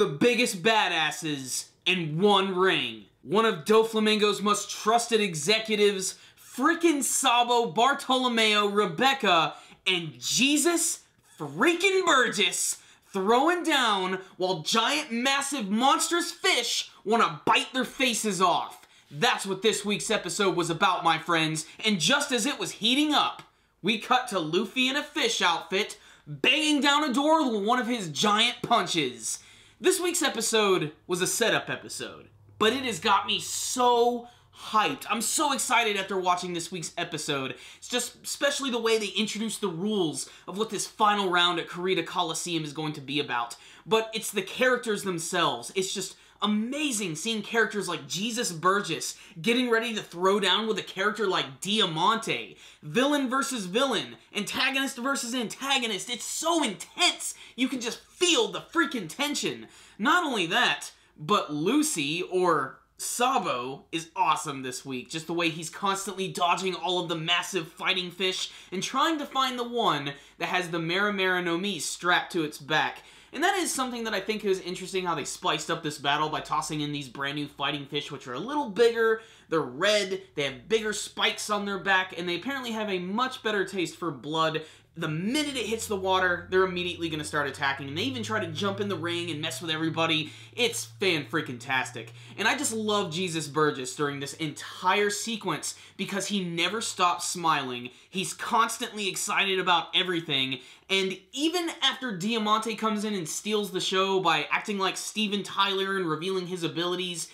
the biggest badasses in one ring. One of Doflamingo's most trusted executives, freaking Sabo, Bartolomeo, Rebecca, and Jesus freaking Burgess throwing down while giant, massive, monstrous fish want to bite their faces off. That's what this week's episode was about, my friends, and just as it was heating up, we cut to Luffy in a fish outfit, banging down a door with one of his giant punches. This week's episode was a setup episode, but it has got me so hyped. I'm so excited after watching this week's episode. It's just especially the way they introduced the rules of what this final round at Kurita Coliseum is going to be about. But it's the characters themselves. It's just amazing seeing characters like Jesus Burgess getting ready to throw down with a character like Diamante. Villain versus villain. Antagonist versus antagonist. It's so intense. You can just feel the freaking tension. Not only that, but Lucy, or Sabo, is awesome this week. Just the way he's constantly dodging all of the massive fighting fish and trying to find the one that has the Maramara no Mi strapped to its back. And that is something that I think is interesting, how they spiced up this battle by tossing in these brand new fighting fish, which are a little bigger, they're red, they have bigger spikes on their back, and they apparently have a much better taste for blood. The minute it hits the water, they're immediately going to start attacking, and they even try to jump in the ring and mess with everybody. It's fan-freaking-tastic. And I just love Jesus Burgess during this entire sequence because he never stops smiling. He's constantly excited about everything, and even after Diamante comes in and steals the show by acting like Steven Tyler and revealing his abilities,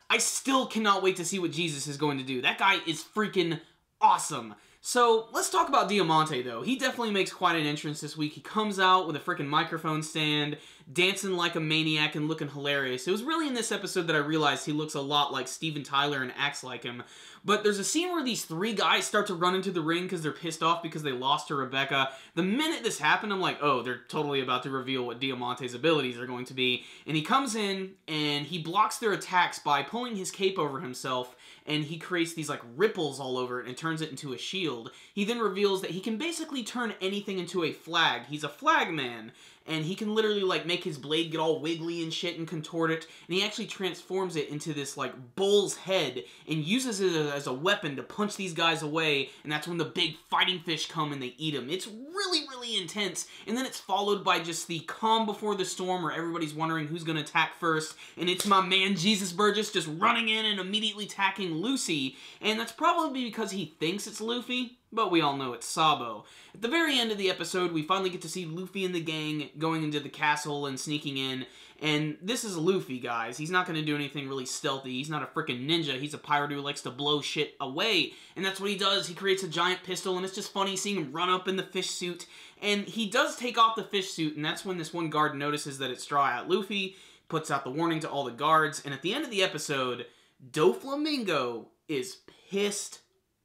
I still cannot wait to see what Jesus is going to do. That guy is freaking awesome. So, let's talk about Diamante, though. He definitely makes quite an entrance this week. He comes out with a freaking microphone stand, dancing like a maniac and looking hilarious. It was really in this episode that I realized he looks a lot like Steven Tyler and acts like him. But there's a scene where these three guys start to run into the ring because they're pissed off because they lost to Rebecca. The minute this happened, I'm like, oh, they're totally about to reveal what Diamante's abilities are going to be. And he comes in, and he blocks their attacks by pulling his cape over himself, and he creates these, like, ripples all over it and turns it into a shield. He then reveals that he can basically turn anything into a flag. He's a flag man, and he can literally, like, make his blade get all wiggly and shit and contort it, and he actually transforms it into this, like, bull's head and uses it as a weapon to punch these guys away, and that's when the big fighting fish come and they eat him. It's really, really intense, and then it's followed by just the calm before the storm where everybody's wondering who's gonna attack first, and it's my man Jesus Burgess just running in and immediately attacking Lucy, and that's probably because he thinks it's Luffy, but we all know it's Sabo. At the very end of the episode, we finally get to see Luffy and the gang going into the castle and sneaking in, and this is Luffy, guys. He's not going to do anything really stealthy. He's not a freaking ninja. He's a pirate who likes to blow shit away, and that's what he does. He creates a giant pistol, and it's just funny seeing him run up in the fish suit, and he does take off the fish suit, and that's when this one guard notices that it's Straw Hat Luffy, puts out the warning to all the guards, and at the end of the episode, Doflamingo is pissed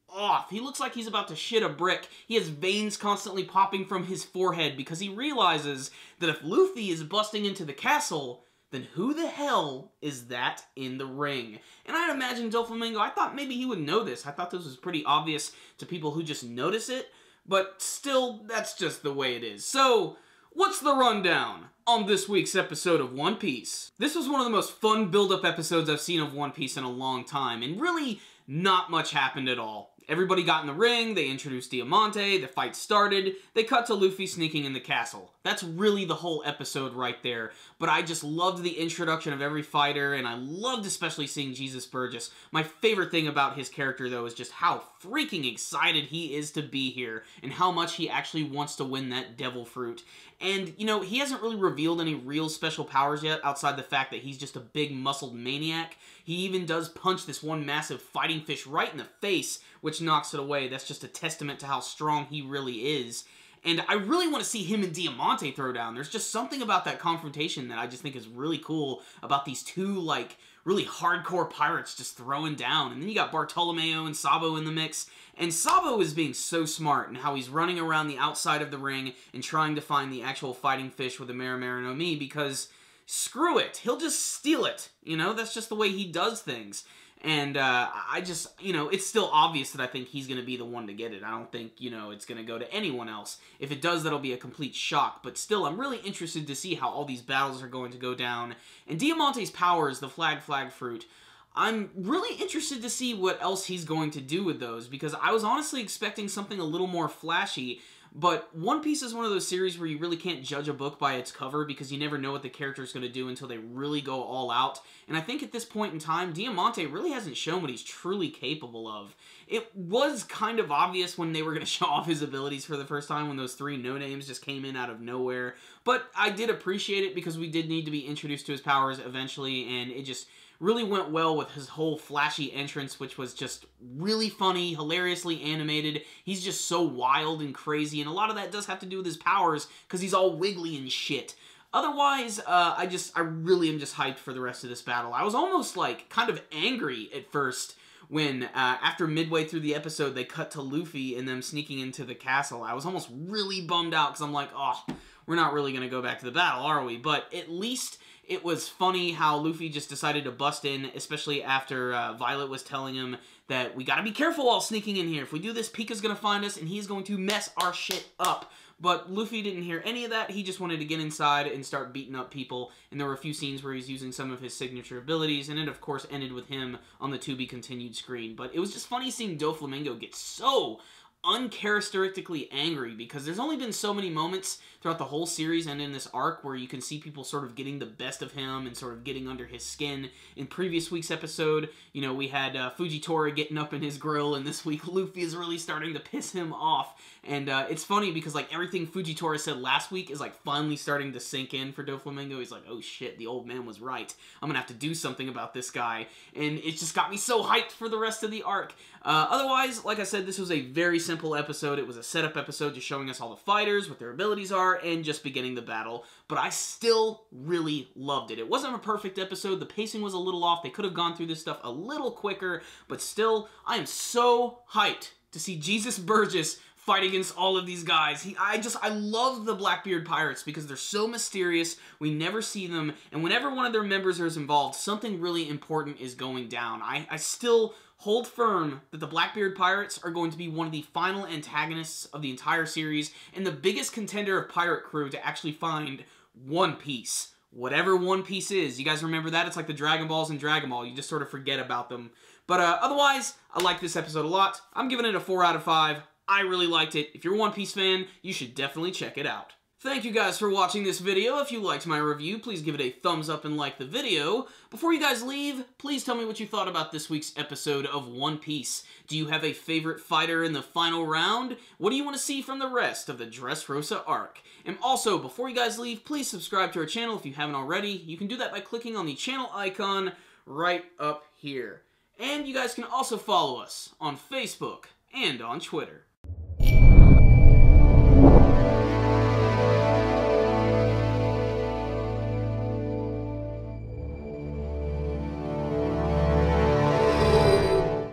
off. He looks like he's about to shit a brick. He has veins constantly popping from his forehead because he realizes that if Luffy is busting into the castle, then who the hell is that in the ring? And I'd imagine Doflamingo, I thought maybe he would know this. I thought this was pretty obvious to people who just notice it, but still, that's just the way it is. So, what's the rundown on this week's episode of One Piece? This was one of the most fun build-up episodes I've seen of One Piece in a long time, and really not much happened at all. Everybody got in the ring, they introduced Diamante, the fight started, they cut to Luffy sneaking in the castle. That's really the whole episode right there, but I just loved the introduction of every fighter, and I loved especially seeing Jesus Burgess. My favorite thing about his character, though, is just how freaking excited he is to be here, and how much he actually wants to win that devil fruit. And, you know, he hasn't really revealed any real special powers yet, outside the fact that he's just a big muscled maniac. He even does punch this one massive fighting fish right in the face, which knocks it away. That's just a testament to how strong he really is. And I really want to see him and Diamante throw down. There's just something about that confrontation that I just think is really cool about these two, like, really hardcore pirates just throwing down. And then you got Bartolomeo and Sabo in the mix. And Sabo is being so smart in how he's running around the outside of the ring and trying to find the actual fighting fish with the Maramara no Mi because screw it, he'll just steal it. You know, that's just the way he does things. And I just, you know, it's still obvious that I think he's going to be the one to get it. I don't think, you know, it's going to go to anyone else. If it does, that'll be a complete shock. But still, I'm really interested to see how all these battles are going to go down. And Diamante's powers, the flag fruit, I'm really interested to see what else he's going to do with those, because I was honestly expecting something a little more flashy. But One Piece is one of those series where you really can't judge a book by its cover because you never know what the character is going to do until they really go all out. And I think at this point in time, Diamante really hasn't shown what he's truly capable of. It was kind of obvious when they were going to show off his abilities for the first time when those 3 no-names just came in out of nowhere. But I did appreciate it because we did need to be introduced to his powers eventually, and it just really went well with his whole flashy entrance, which was just really funny, hilariously animated. He's just so wild and crazy, and a lot of that does have to do with his powers, because he's all wiggly and shit. Otherwise, I really am just hyped for the rest of this battle. I was almost, like, kind of angry at first when, after midway through the episode, they cut to Luffy and them sneaking into the castle. I was almost really bummed out, because I'm like, oh, we're not really going to go back to the battle, are we? But at least it was funny how Luffy just decided to bust in, especially after Violet was telling him that we gotta be careful while sneaking in here. If we do this, Pika's gonna find us, and he's going to mess our shit up. But Luffy didn't hear any of that. He just wanted to get inside and start beating up people, and there were a few scenes where he's using some of his signature abilities, and it, of course, ended with him on the to-be-continued screen. But it was just funny seeing Doflamingo get so uncharacteristically angry, because there's only been so many moments throughout the whole series and in this arc where you can see people sort of getting the best of him and sort of getting under his skin. In previous week's episode, you know, we had Fujitora getting up in his grill, and this week Luffy is really starting to piss him off. And it's funny because, like, everything Fujitora said last week is, like, finally starting to sink in for Doflamingo. He's like, oh shit, the old man was right. I'm gonna have to do something about this guy. And it just got me so hyped for the rest of the arc. Otherwise, like I said, this was a very simple episode. It was a setup episode just showing us all the fighters, what their abilities are, and just beginning the battle. But I still really loved it. It wasn't a perfect episode. The pacing was a little off. They could have gone through this stuff a little quicker, but still, I am so hyped to see Jesus Burgess fight against all of these guys. I love the Blackbeard Pirates because they're so mysterious. We never see them, and whenever one of their members is involved, something really important is going down. I still hold firm that the Blackbeard Pirates are going to be one of the final antagonists of the entire series, and the biggest contender of Pirate Crew to actually find One Piece. Whatever One Piece is. You guys remember that? It's like the Dragon Balls in Dragon Ball. You just sort of forget about them. But otherwise, I like this episode a lot. I'm giving it a 4 out of 5. I really liked it. If you're a One Piece fan, you should definitely check it out. Thank you guys for watching this video. If you liked my review, please give it a thumbs up and like the video. Before you guys leave, please tell me what you thought about this week's episode of One Piece. Do you have a favorite fighter in the final round? What do you want to see from the rest of the Dressrosa arc? And also, before you guys leave, please subscribe to our channel if you haven't already. You can do that by clicking on the channel icon right up here. And you guys can also follow us on Facebook and on Twitter.